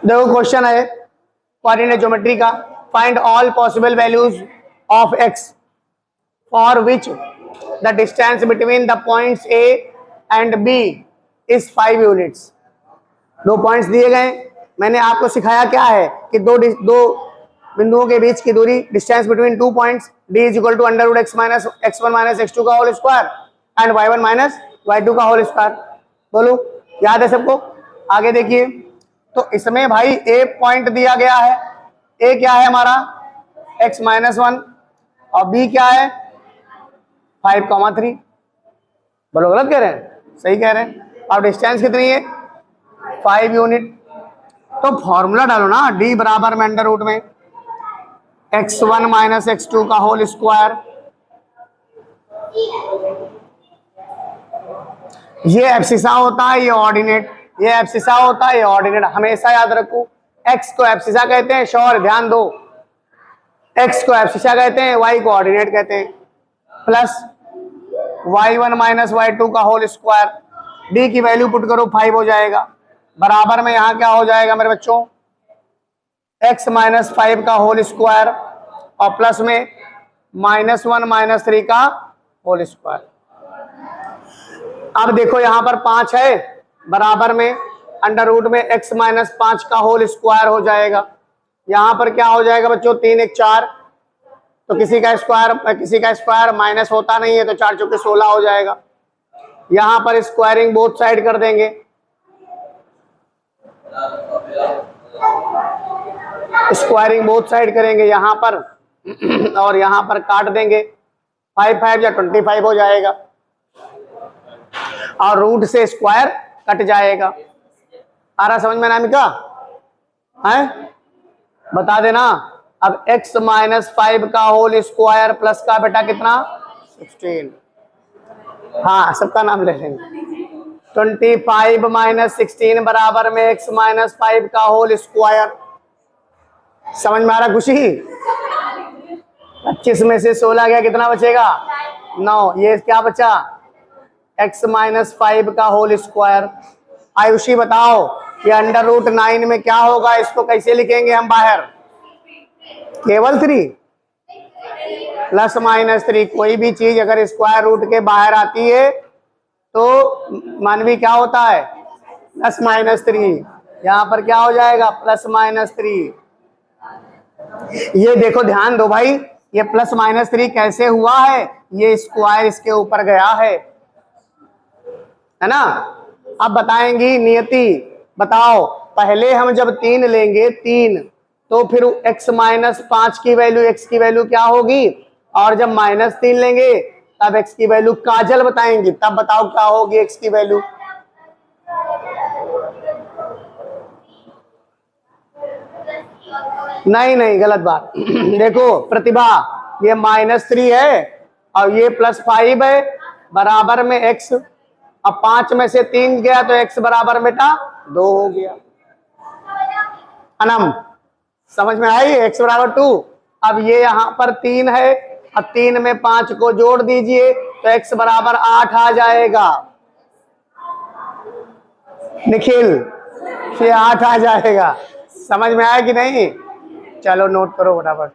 देखो क्वेश्चन है coordinate geometry का, find all possible values of x for which the distance between the points A and B is 5 units. 2 points दिए गए, मैंने आपको सिखाया क्या है कि दो बिंदुओं के बीच की दूरी, distance between 2 points, d is equal to under root x minus x1 minus x2 का whole square and y1 minus y2 का होल स्क्वायर। बोलो याद है सबको? आगे देखिए, तो इसमें भाई a पॉइंट दिया गया है, a क्या है हमारा x माइनस 1 और b क्या है 5,3। बोलो गलत कह रहे हैं? सही कह रहे हैं। और डिस्टेंस कितनी है 5 यूनिट। तो फॉर्मूला डालो ना, d बराबर में अंडर रूट में x1 माइनस x2 का होल स्क्वायर। ये एब्सिसा होता है, ये ऑर्डिनेट, ये एब्सिसा होता है, ये ऑर्डिनेट। हमेशा याद रखो, x को एब्सिसा कहते हैं, श्योर ध्यान दो, x को एब्सिसा कहते हैं, y को ऑर्डिनेट कहते हैं। प्लस y1 माइनस y2 का होल स्क्वायर, d की वैल्यू पुट करो 5 हो जाएगा, बराबर में यहाँ क्या हो जाएगा मेरे बच्चों x माइनस 5 का होल स्क्वायर और प्लस में -1 माइनस 3 का होल स्क्वायर। अब देखो यहाँ पर 5 है, बराबर में अंडर रूट में x माइनस 5 का होल स्क्वायर हो जाएगा। यहाँ पर क्या हो जाएगा बच्चों 3 1 4, तो किसी का स्क्वायर माइनस होता नहीं है, तो 4 चौके 16 हो जाएगा। यहाँ पर स्क्वायरिंग बोथ साइड कर देंगे, स्क्वायरिंग बोथ साइड करेंगे यहाँ पर और यहाँ पर काट देंगे, 5 5 या 25 हो जाएगा और रूट से स्क्वायर कट जाएगा। आ रहा समझ में अनामिका? है बता देना। अब x माइनस 5 का होल स्क्वायर प्लस का बेटा कितना 16, हाँ सबका नाम ले लेंगे। 25 माइनस 16 बराबर में x माइनस 5 का होल स्क्वायर। समझ में आ रहा खुशी? 25 में से 16 गया, कितना बचेगा 9। ये क्या बचा x माइनस 5 का होल स्क्वायर। आयुषी बताओ ये अंडर रूट 9 में क्या होगा, इसको कैसे लिखेंगे हम बाहर? केवल 3 प्लस माइनस 3। कोई भी चीज अगर स्क्वायर रूट के बाहर आती है तो मानवी क्या होता है प्लस माइनस 3। यहाँ पर क्या हो जाएगा प्लस माइनस 3। ये देखो ध्यान दो भाई, ये प्लस माइनस 3 कैसे हुआ है, ये स्क्वायर इसके ऊपर गया है ना। अब बताएंगी नियति, बताओ पहले हम जब 3 लेंगे 3 तो फिर x माइनस 5 की वैल्यू, x की वैल्यू क्या होगी, और जब माइनस 3 लेंगे तब x की वैल्यू काजल बताएंगी, तब बताओ क्या होगी x की वैल्यू। नहीं गलत बात देखो प्रतिभा, ये -3 है और ये +5 है, बराबर में x। अब 5 में से 3 गया तो x बराबर बेटा 2 हो गया। अनम समझ में आई? x बराबर 2। अब ये यहाँ पर 3 है, अब 3 में 5 को जोड़ दीजिए तो x बराबर 8 आ जाएगा। निखिल ये 8 आ जाएगा। समझ में आया कि नहीं? चलो नोट करो फटाफट।